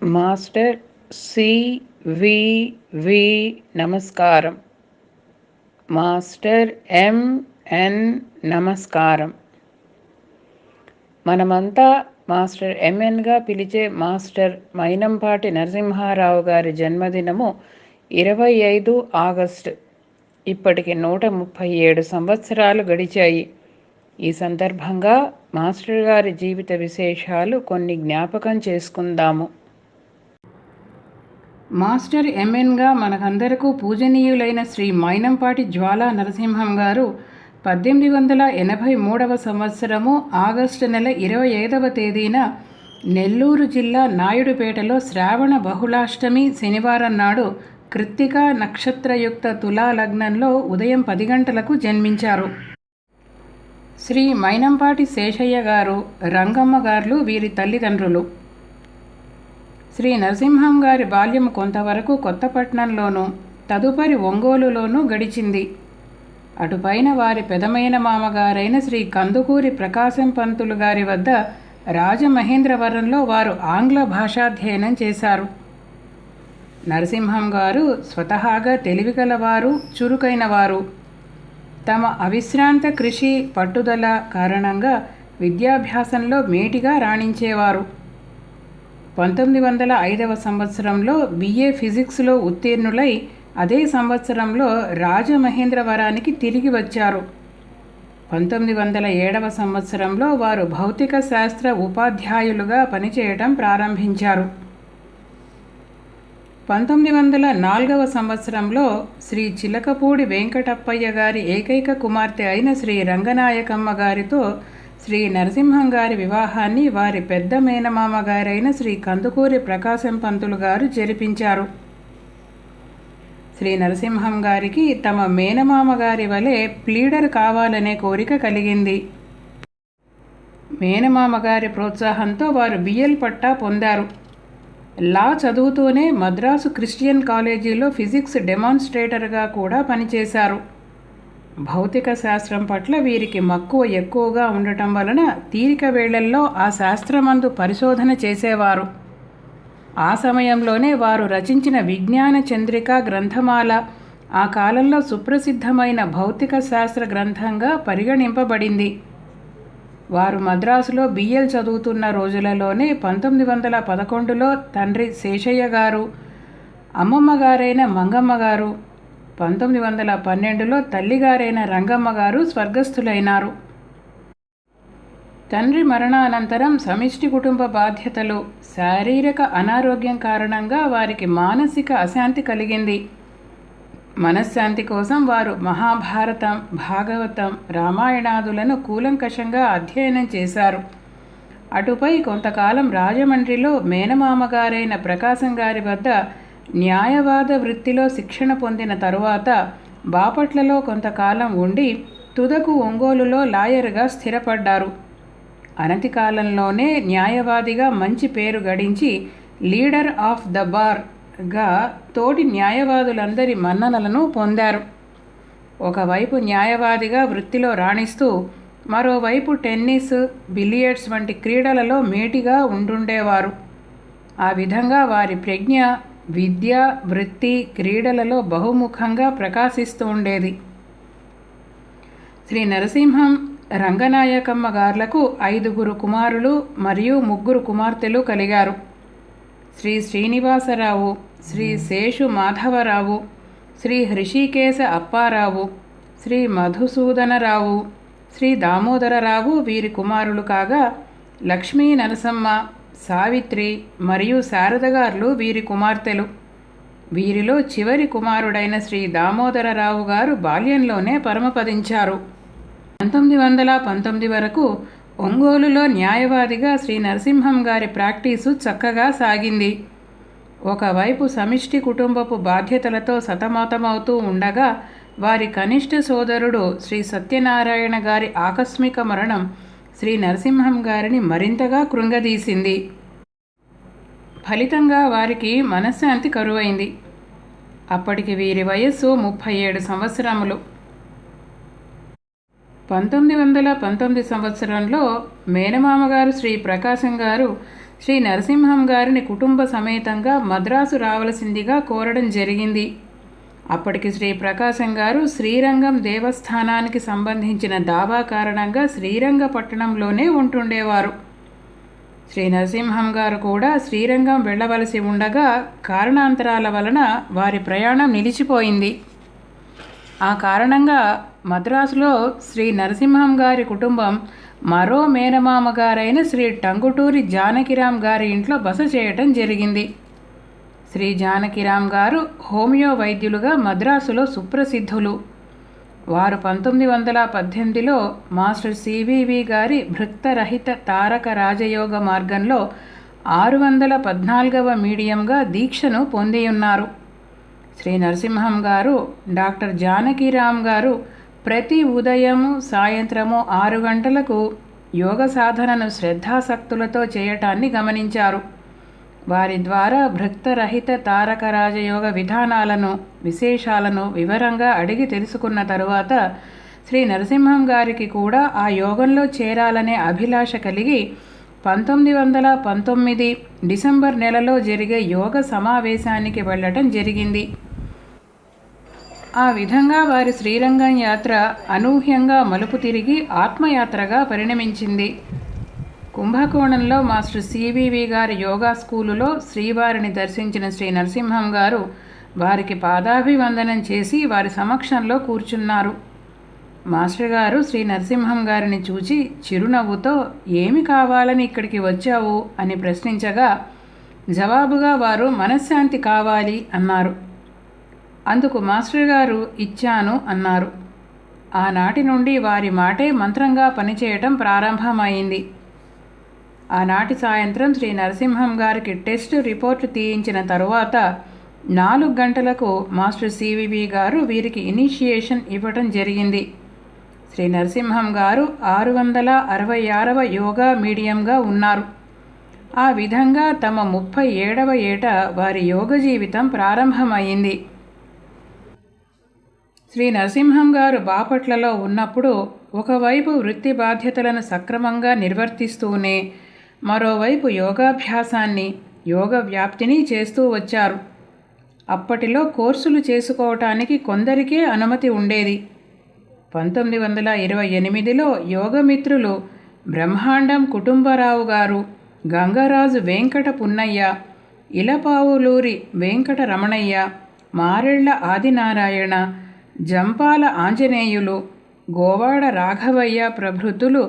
Master CVV నమస్కారం. Master MN నమస్కారం. మనమంతా మాస్టర్ ఎంఎన్గా పిలిచే మాస్టర్ మైనంపాటి నరసింహారావు గారి జన్మదినము 25 ఆగస్టు. ఇప్పటికి 137 సంవత్సరాలు గడిచాయి. ఈ సందర్భంగా మాస్టర్ గారి జీవిత విశేషాలు కొన్ని జ్ఞాపకం చేసుకుందాము. మాస్టర్ ఎంఎన్గా మనకందరకు పూజనీయులైన శ్రీ మైనంపాటి జ్వాలా నరసింహం గారు 1883 సంవత్సరము ఆగస్టు నెల 25వ తేదీన నెల్లూరు జిల్లా నాయుడుపేటలో శ్రావణ బహుళాష్టమి శనివారం నాడు కృత్తికా నక్షత్రయుక్త తులా లగ్నంలో ఉదయం 10 గంటలకు జన్మించారు. శ్రీ మైనంపాటి శేషయ్య గారు, రంగమ్మ గారు వీరి తల్లిదండ్రులు. శ్రీ నరసింహం గారి బాల్యం కొంతవరకు కొత్తపట్నంలోనూ తదుపరి ఒంగోలులోనూ గడిచింది. అటుపైన వారి పెదమైన మామగారైన శ్రీ కందుకూరి ప్రకాశం పంతులు గారి వద్ద రాజమహేంద్రవరంలో వారు ఆంగ్ల భాషాధ్యయనం చేశారు. నరసింహం గారు స్వతహాగా తెలివిగలవారు, చురుకైన వారు. తమ అవిశ్రాంత కృషి, పట్టుదల కారణంగా విద్యాభ్యాసంలో మేటిగా రాణించేవారు. 1905 సంవత్సరంలో బిఏ ఫిజిక్స్లో ఉత్తీర్ణులై అదే సంవత్సరంలో రాజమహేంద్రవరానికి తిరిగి వచ్చారు. 1907 సంవత్సరంలో వారు భౌతిక శాస్త్ర ఉపాధ్యాయులుగా పనిచేయడం ప్రారంభించారు. 1904 సంవత్సరంలో శ్రీ చిలకపూడి వెంకటప్పయ్య గారి ఏకైక కుమార్తె అయిన శ్రీ రంగనాయకమ్మ గారితో శ్రీ నరసింహం గారి వివాహాన్ని వారి పెద్ద మేనమామ గారైన శ్రీ కందుకూరి ప్రకాశం పంతులు గారు జరిపించారు. శ్రీ నరసింహం గారికి తమ మేనమామ గారి వలె ప్లీడర్ కావాలనే కోరిక కలిగింది. మేనమామ గారి ప్రోత్సాహంతో వారు బిఎల్ పట్టా పొందారు. లా చదువుతూనే మద్రాసు క్రిస్టియన్ కాలేజీలో ఫిజిక్స్ డెమాన్స్ట్రేటర్గా కూడా పనిచేశారు. భౌతిక శాస్త్రం పట్ల వీరికి మక్కువ ఎక్కువగా ఉండటం వలన తీరిక వేళల్లో ఆ శాస్త్రమందు పరిశోధన చేసేవారు. ఆ సమయంలోనే వారు రచించిన విజ్ఞాన చంద్రిక గ్రంథమాల ఆ కాలంలో సుప్రసిద్ధమైన భౌతిక శాస్త్ర గ్రంథంగా పరిగణింపబడింది. వారు మద్రాసులో బిఎల్ చదువుతున్న రోజులలోనే 1911లో తండ్రి శేషయ్య గారు, అమ్మమ్మ గారైన మంగమ్మ గారు, 1912లో తల్లిగారైన రంగమ్మ గారు స్వర్గస్థులైనారు. తండ్రి మరణానంతరం సమిష్టి కుటుంబ బాధ్యతలు, శారీరక అనారోగ్యం కారణంగా వారికి మానసిక అశాంతి కలిగింది. మనశ్శాంతి కోసం వారు మహాభారతం, భాగవతం, రామాయణాదులను కూలంకషంగా అధ్యయనం చేశారు. అటుపై కొంతకాలం రాజమండ్రిలో మేనమామగారైన ప్రకాశం గారి వద్ద న్యాయవాద వృత్తిలో శిక్షణ పొందిన తరువాత బాపట్లలో కొంతకాలం ఉండి తుదకు ఒంగోలులో లాయర్గా స్థిరపడ్డారు. అనతి కాలంలోనే న్యాయవాదిగా మంచి పేరు గడించి లీడర్ ఆఫ్ ద బార్గా తోటి న్యాయవాదులందరి మన్ననలను పొందారు. ఒకవైపు న్యాయవాదిగా వృత్తిలో రాణిస్తూ మరోవైపు టెన్నిస్, బిలియర్డ్స్ వంటి క్రీడలలో మేటిగా ఉండుండేవారు. ఆ విధంగా వారి ప్రజ్ఞ విద్య, వృత్తి, క్రీడలలో బహుముఖంగా ప్రకాశిస్తూ ఉండేది. శ్రీ నరసింహం, రంగనాయకమ్మ గార్లకు 5 కుమారులు మరియు 3 కుమార్తెలు కలిగారు. శ్రీ శ్రీనివాసరావు, శ్రీ శేషు మాధవరావు, శ్రీ హృషికేశ అప్పారావు, శ్రీ మధుసూదనరావు, శ్రీ దామోదరరావు వీరి కుమారులు కాగా లక్ష్మీ నరసమ్మ, సావిత్రి మరియు శారదగారులు వీరి కుమార్తెలు. వీరిలో చివరి కుమారుడైన శ్రీ దామోదరరావు గారు బాల్యంలోనే పరమపదించారు. 1919 వరకు ఒంగోలులో న్యాయవాదిగా శ్రీ నరసింహం గారి ప్రాక్టీసు చక్కగా సాగింది. ఒకవైపు సమిష్టి కుటుంబపు బాధ్యతలతో సతమతమవుతూ ఉండగా వారి కనిష్ట సోదరుడు శ్రీ సత్యనారాయణ గారి ఆకస్మిక మరణం శ్రీ నరసింహం గారిని మరింతగా కృంగదీసింది. ఫలితంగా వారికి మనశ్శాంతి కరువైంది. అప్పటికి వీరి వయస్సు 37 సంవత్సరములు. 1919 సంవత్సరంలో మేనమామగారు శ్రీ ప్రకాశం గారు శ్రీ నరసింహం గారిని కుటుంబ సమేతంగా మద్రాసు రావలసిందిగా కోరడం జరిగింది. అప్పటికి శ్రీ ప్రకాశం గారు శ్రీరంగం దేవస్థానానికి సంబంధించిన దావా కారణంగా శ్రీరంగపట్టణంలోనే ఉంటుండేవారు. శ్రీ నరసింహం గారు కూడా శ్రీరంగం వెళ్ళవలసి ఉండగా కారణాంతరాల వలన వారి ప్రయాణం నిలిచిపోయింది. ఆ కారణంగా మద్రాసులో శ్రీ నరసింహం గారి కుటుంబం మరో మేనమామ గారైన శ్రీ టంగుటూరి జానకిరాం గారి ఇంట్లో బస చేయటం జరిగింది. శ్రీ జానకిరాం గారు హోమియో వైద్యులుగా మద్రాసులో సుప్రసిద్ధులు. వారు 1918లో మాస్టర్ సివివి గారి భృక్తరహిత తారక రాజయోగ మార్గంలో 614వ మీడియంగా దీక్షను పొందియున్నారు. శ్రీ నరసింహం గారు డాక్టర్ జానకిరాం గారు ప్రతి ఉదయము సాయంత్రము 6 గంటలకు యోగ సాధనను శ్రద్ధాసక్తులతో చేయటాన్ని గమనించారు. వారి ద్వారా భృక్తరహిత తారక రాజయోగ విధానాలను విశేషాలను వివరంగా అడిగి తెలుసుకున్న తరువాత శ్రీ నరసింహం గారికి కూడా ఆ యోగంలో చేరాలనే అభిలాష కలిగి 1919 డిసెంబర్ నెలలో జరిగే యోగ సమావేశానికి వెళ్ళటం జరిగింది. ఆ విధంగా వారి శ్రీరంగం యాత్ర అనూహ్యంగా మలుపు తిరిగి ఆత్మయాత్రగా పరిణమించింది. కుంభకోణంలో మాస్టర్ సివివి గారి యోగా స్కూలులో శ్రీవారిని దర్శించిన శ్రీ నరసింహం గారు వారికి పాదాభివందనం చేసి వారి సమక్షంలో కూర్చున్నారు. మాస్టర్ గారు శ్రీ నరసింహం గారిని చూచి చిరునవ్వుతో "ఏమి కావాలని ఇక్కడికి వచ్చావు?" అని ప్రశ్నించగా జవాబుగా వారు "మనశ్శాంతి కావాలి" అన్నారు. అందుకు మాస్టర్ గారు "ఇచ్చాను" అన్నారు. ఆనాటి నుండి వారి మాటే మంత్రంగా పనిచేయటం ప్రారంభమైంది. ఆనాటి సాయంత్రం శ్రీ నరసింహం గారికి టెస్ట్ రిపోర్టు తీయించిన తరువాత 4 గంటలకు మాస్టర్ సివివి గారు వీరికి ఇనిషియేషన్ ఇవ్వటం జరిగింది. శ్రీ నరసింహం గారు 666వ యోగా మీడియంగా ఉన్నారు. ఆ విధంగా తమ 37వ ఏట వారి యోగ జీవితం ప్రారంభమైంది. శ్రీ నరసింహం గారు బాపట్లలో ఉన్నప్పుడు ఒకవైపు వృత్తి బాధ్యతలను సక్రమంగా నిర్వర్తిస్తూనే మరోవైపు యోగాభ్యాసాన్ని యోగ వ్యాప్తిని చేస్తూ వచ్చారు. అప్పటిలో కోర్సులు చేసుకోవటానికి కొందరికే అనుమతి ఉండేది. 1928లో యోగమిత్రులు బ్రహ్మాండం కుటుంబరావు గారు, గంగరాజు వెంకట పున్నయ్య, ఇలపావులూరి వెంకట రమణయ్య, మారెళ్ల ఆదినారాయణ, జంపాల ఆంజనేయులు, గోవాడ రాఘవయ్య ప్రభృతులు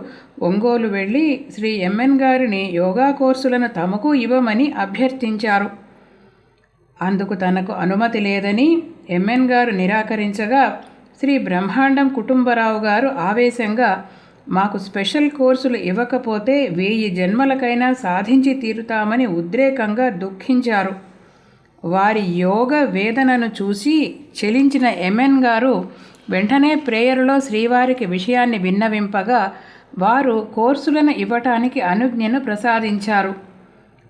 ఒంగోలు వెళ్ళి శ్రీ ఎంఎన్ గారిని యోగా కోర్సులను తమకు ఇవ్వమని అభ్యర్థించారు. అందుకు తనకు అనుమతి లేదని ఎంఎన్ గారు నిరాకరించగా శ్రీ బ్రహ్మాండం కుటుంబరావు గారు ఆవేశంగా "మాకు స్పెషల్ కోర్సులు ఇవ్వకపోతే 1000 జన్మలకైనా సాధించి తీరుతామని ఉద్రేకంగా దుఃఖించారు. వారి యోగ వేదనను చూసి చెలించిన ఎంఎన్ గారు వెంటనే ప్రేయరులో శ్రీవారికి విషయాన్ని విన్నవింపగా వారు కోర్సులను ఇవ్వటానికి అనుజ్ఞను ప్రసాదించారు.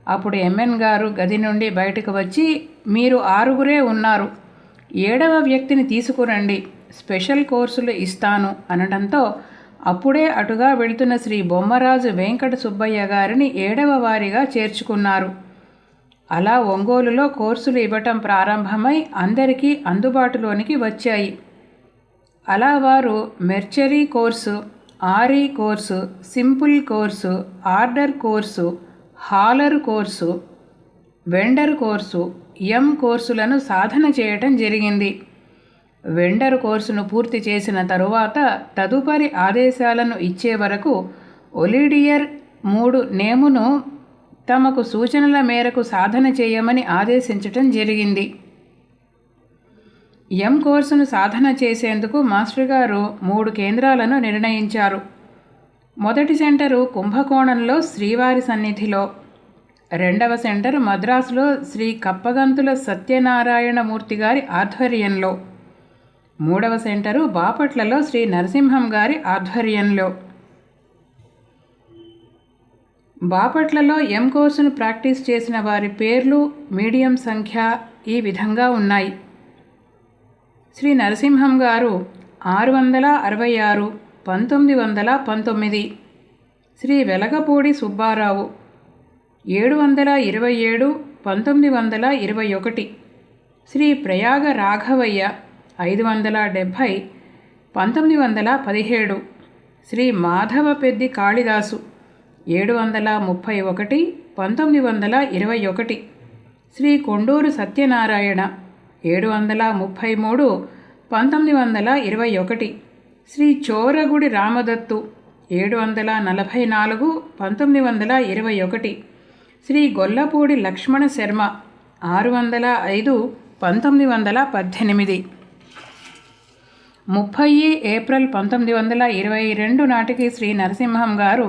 అప్పుడు ఎంఎన్ గారు గది నుండి బయటకు వచ్చి "మీరు 6గురే ఉన్నారు, 7వ వ్యక్తిని తీసుకురండి, స్పెషల్ కోర్సులు ఇస్తాను" అనడంతో అప్పుడే అటుగా వెళ్తున్న శ్రీ బొమ్మరాజు వెంకట సుబ్బయ్య గారిని 7వ వారిగా చేర్చుకున్నారు. అలా ఒంగోలులో కోర్సులు ఇవ్వటం ప్రారంభమై అందరికీ అందుబాటులోనికి వచ్చాయి. అలా వారు మెర్చరీ course, aari course, simple course, order course, హాలర్ కోర్సు, వెండర్ కోర్సు, ఎం కోర్సులను సాధన చేయటం జరిగింది. వెండర్ కోర్సును పూర్తి చేసిన తరువాత తదుపరి ఆదేశాలను ఇచ్చే వరకు ఒలిడియర్ 3 నేమును తమకు సూచనల మేరకు సాధన చేయమని ఆదేశించటం జరిగింది. ఎం కోర్సును సాధన చేసేందుకు మాస్టర్ గారు 3 కేంద్రాలను నిర్ణయించారు. మొదటి సెంటరు కుంభకోణంలో శ్రీవారి సన్నిధిలో, 2వ సెంటర్ మద్రాసులో శ్రీ కప్పగంతుల సత్యనారాయణమూర్తి గారి ఆధ్వర్యంలో, 3వ సెంటరు బాపట్లలో శ్రీ నరసింహం గారి ఆధ్వర్యంలో. బాపట్లలో ఎం కోర్సును ప్రాక్టీస్ చేసిన వారి పేర్లు, మీడియం సంఖ్య ఈ విధంగా ఉన్నాయి. శ్రీ నరసింహం గారు 666, 1919. శ్రీ వెలగపూడి సుబ్బారావు 727 1921, శ్రీ ప్రయాగ రాఘవయ్య 570 1917, శ్రీ మాధవ పెద్ది కాళిదాసు 731 1921, శ్రీ కొండూరు సత్యనారాయణ 733 1921, శ్రీ చోరగుడి రామదత్తు 744 1921, శ్రీ గొల్లపూడి లక్ష్మణ శర్మ 605 1918. 30 ఏప్రిల్ 1922 నాటికి శ్రీ నరసింహం గారు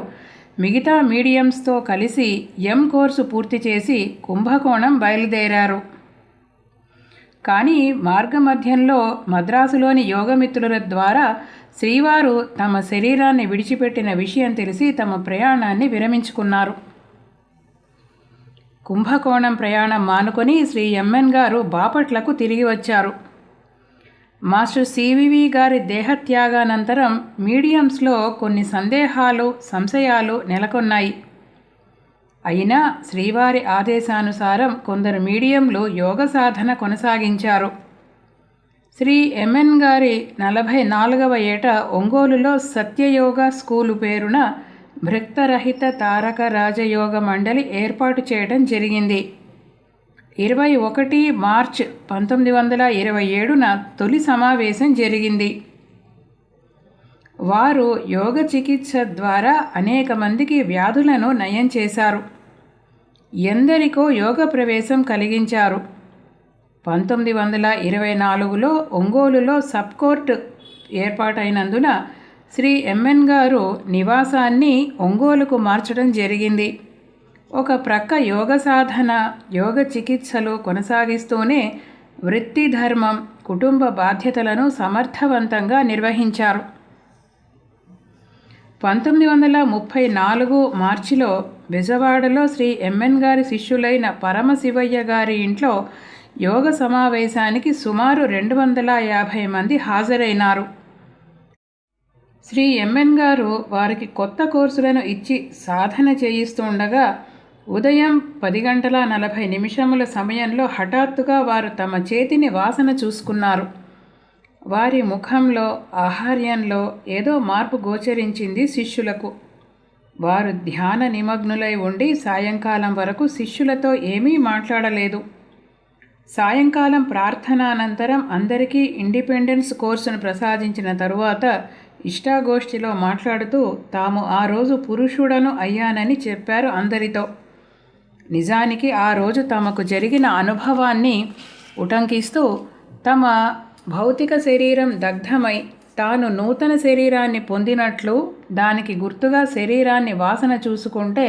మిగతా మీడియంస్తో కలిసి కోర్సు పూర్తి చేసి కుంభకోణం బయలుదేరారు. కానీ మార్గమధ్యంలో మద్రాసులోని యోగమిత్రుల ద్వారా శ్రీవారు తమ శరీరాన్ని విడిచిపెట్టిన విషయం తెలిసి తమ ప్రయాణాన్ని విరమించుకున్నారు. కుంభకోణం ప్రయాణం మానుకొని శ్రీ ఎంఎన్ గారు బాపట్లకు తిరిగి వచ్చారు. మాస్టర్ సివివి గారి దేహత్యాగానంతరం మీడియంస్లో కొన్ని సందేహాలు, సంశయాలు నెలకొన్నాయి. అయినా శ్రీవారి ఆదేశానుసారం కొందరు మీడియంలు యోగ సాధన కొనసాగించారు. శ్రీ ఎంఎన్ గారి 44వ ఏట ఒంగోలులో సత్యయోగ స్కూలు పేరున భృక్తరహిత తారక రాజయోగ మండలి ఏర్పాటు చేయడం జరిగింది. 21 మార్చ్ 1927న తొలి సమావేశం జరిగింది. వారు యోగ చికిత్స ద్వారా అనేక మందికి వ్యాధులను నయం చేశారు. ఎందరికో యోగ ప్రవేశం కలిగించారు. 1924లో ఒంగోలులో సబ్ కోర్టు ఏర్పాటైనందున శ్రీ ఎంఎన్ గారు నివాసాన్ని ఒంగోలుకు మార్చడం జరిగింది. ఒక ప్రక్క యోగ సాధన, యోగ చికిత్సలు కొనసాగిస్తూనే వృత్తి ధర్మం, కుటుంబ బాధ్యతలను సమర్థవంతంగా నిర్వహించారు. 1934 మార్చిలో బెజవాడలో శ్రీ ఎంఎన్ గారి శిష్యులైన పరమశివయ్య గారి ఇంట్లో యోగ సమావేశానికి సుమారు 250 మంది హాజరైనారు. శ్రీ ఎంఎన్ గారు వారికి కొత్త కోర్సులను ఇచ్చి సాధన చేయిస్తుండగా ఉదయం 10:40 సమయంలో హఠాత్తుగా వారు తమ చేతిని వాసన చూసుకున్నారు. వారి ముఖంలో, ఆహార్యంలో ఏదో మార్పు గోచరించింది శిష్యులకు. వారు ధ్యాన నిమగ్నులై ఉండి సాయంకాలం వరకు శిష్యులతో ఏమీ మాట్లాడలేదు. సాయంకాలం ప్రార్థనానంతరం అందరికీ ఇండిపెండెన్స్ కోర్సును ప్రసాదించిన తరువాత ఇష్టాగోష్ఠిలో మాట్లాడుతూ తాము ఆ రోజు పురుషుడను అయ్యానని చెప్పారు అందరితో. నిజానికి ఆ రోజు తమకు జరిగిన అనుభవాన్ని ఉటంకిస్తూ తమ భౌతిక శరీరం దగ్ధమై తాను నూతన శరీరాన్ని పొందినట్లు, దానికి గుర్తుగా శరీరాన్ని వాసన చూసుకుంటే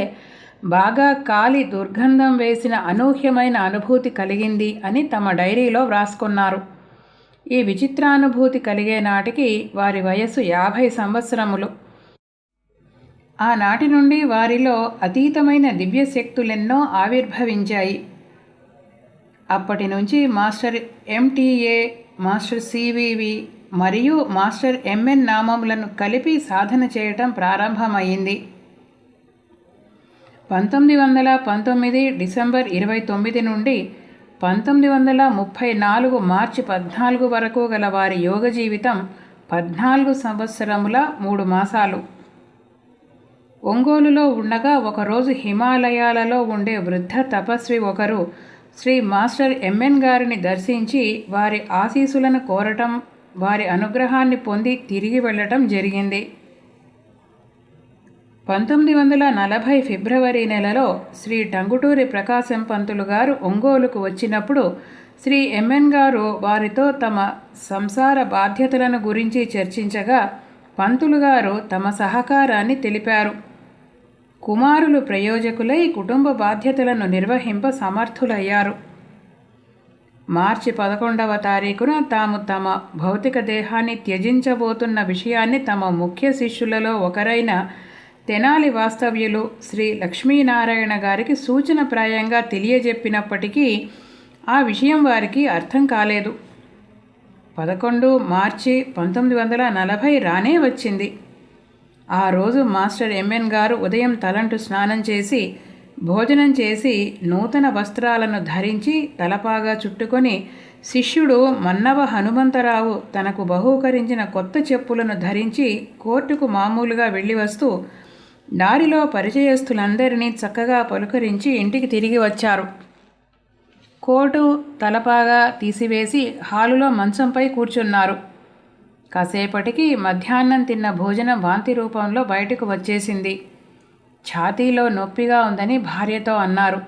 బాగా కాలి దుర్గంధం వేసిన అనూహ్యమైన అనుభూతి కలిగింది అని తమ డైరీలో వ్రాసుకున్నారు. ఈ విచిత్రానుభూతి కలిగే నాటికి వారి వయస్సు 50 సంవత్సరములు. ఆనాటి నుండి వారిలో అతీతమైన దివ్యశక్తులెన్నో ఆవిర్భవించాయి. అప్పటి నుంచి మాస్టర్ ఎంటీఏ, మాస్టర్ సివివి మరియు మాస్టర్ ఎంఎన్ నామములను కలిపి సాధన చేయటం ప్రారంభమైంది. 1919 డిసెంబర్ 29 నుండి 1934 మార్చి 14 వరకు గల వారి యోగ జీవితం 14 సంవత్సరముల 3 మాసాలు. ఒంగోలులో ఉండగా ఒకరోజు హిమాలయాలలో ఉండే వృద్ధ తపస్వి ఒకరు శ్రీ మాస్టర్ ఎంఎన్ గారిని దర్శించి వారి ఆశీస్సులను కోరటం, వారి అనుగ్రహాన్ని పొంది తిరిగి వెళ్ళటం జరిగింది. 1940 ఫిబ్రవరి నెలలో శ్రీ టంగుటూరి ప్రకాశం పంతులు గారు ఒంగోలుకు వచ్చినప్పుడు శ్రీ ఎంఎన్ గారు వారితో తమ సంసార బాధ్యతలను గురించి చర్చించగా పంతులు గారు తమ సహకారాన్ని తెలిపారు. కుమారులు ప్రయోజకులై కుటుంబ బాధ్యతలను నిర్వహింప సమర్థులయ్యారు. మార్చి 11వ తారీఖున తాము తమ భౌతిక దేహాన్ని త్యజించబోతున్న విషయాన్ని తమ ముఖ్య శిష్యులలో ఒకరైన తెనాలి వాస్తవ్యులు శ్రీ లక్ష్మీనారాయణ గారికి సూచనప్రాయంగా తెలియజెప్పినప్పటికీ ఆ విషయం వారికి అర్థం కాలేదు. 11 మార్చి 1940 రానే వచ్చింది. ఆ రోజు మాస్టర్ ఎంఎన్ గారు ఉదయం తలంటు స్నానం చేసి భోజనం చేసి నూతన వస్త్రాలను ధరించి తలపాగా చుట్టుకొని శిష్యుడు మన్నవ హనుమంతరావు తనకు బహూకరించిన కొత్త చెప్పులను ధరించి కోర్టుకు మామూలుగా వెళ్ళి వస్తూ దారిలో పరిచయస్తులందరినీ చక్కగా పలుకరించి ఇంటికి తిరిగి వచ్చారు. కోటు తలపాగా తీసివేసి హాలులో మంచంపై కూర్చున్నారు. కాసేపటికి మధ్యాహ్నం తిన్న భోజనం వాంతి రూపంలో బయటకు వచ్చేసింది. ఛాతీలో నొప్పిగా ఉందని భార్యతో అన్నారు.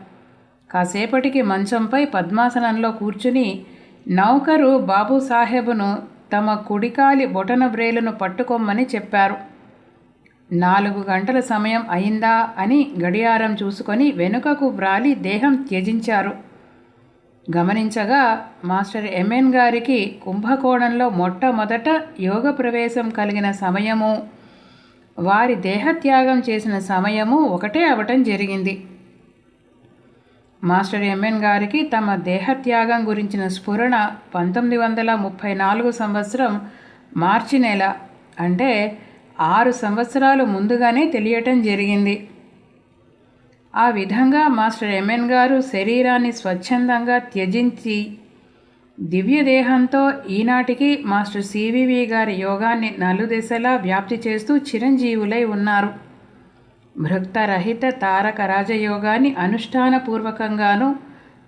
కాసేపటికి మంచంపై పద్మాసనంలో కూర్చుని నౌకరు బాబుసాహెబును తమ కుడికాలి బొటన వ్రేలును పట్టుకోమని చెప్పారు. 4 గంటల సమయం అయిందా అని గడియారం చూసుకొని వెనుకకు వ్రాలి దేహం త్యజించారు. గమనించగా మాస్టర్ ఎంఎన్ గారికి కుంభకోణంలో మొట్టమొదట యోగ ప్రవేశం కలిగిన సమయము, వారి దేహత్యాగం చేసిన సమయము ఒకటే అవటం జరిగింది. మాస్టర్ ఎంఎన్ గారికి తమ దేహత్యాగం గురించిన స్ఫురణ 1934 సంవత్సరం మార్చి నెల, అంటే 6 సంవత్సరాలు ముందుగానే తెలియటం జరిగింది. ఆ విధంగా మాస్టర్ ఎంఎన్ గారు శరీరాన్ని స్వచ్ఛందంగా త్యజించి దివ్యదేహంతో ఈనాటికి మాస్టర్ సివివి గారి యోగాన్ని నలుదెసలా వ్యాప్తి చేస్తూ చిరంజీవులై ఉన్నారు. భృక్తరహిత తారక రాజయోగాన్ని అనుష్ఠానపూర్వకంగానూ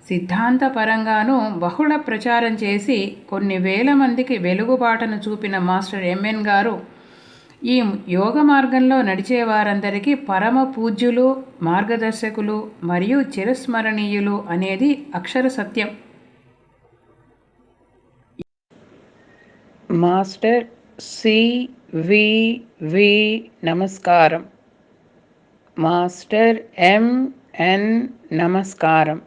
సిద్ధాంతపరంగానూ బహుళ ప్రచారం చేసి కొన్ని వేల మందికి వెలుగుబాటను చూపిన మాస్టర్ ఎంఎన్ గారు ఈ యోగ మార్గంలో నడిచేవారందరికీ పరమ పూజ్యులు, మార్గదర్శకులు మరియు చిరస్మరణీయులు అనేది అక్షర సత్యం. మాస్టర్ సివివి నమస్కారం. మాస్టర్ ఎంఎన్ నమస్కారం.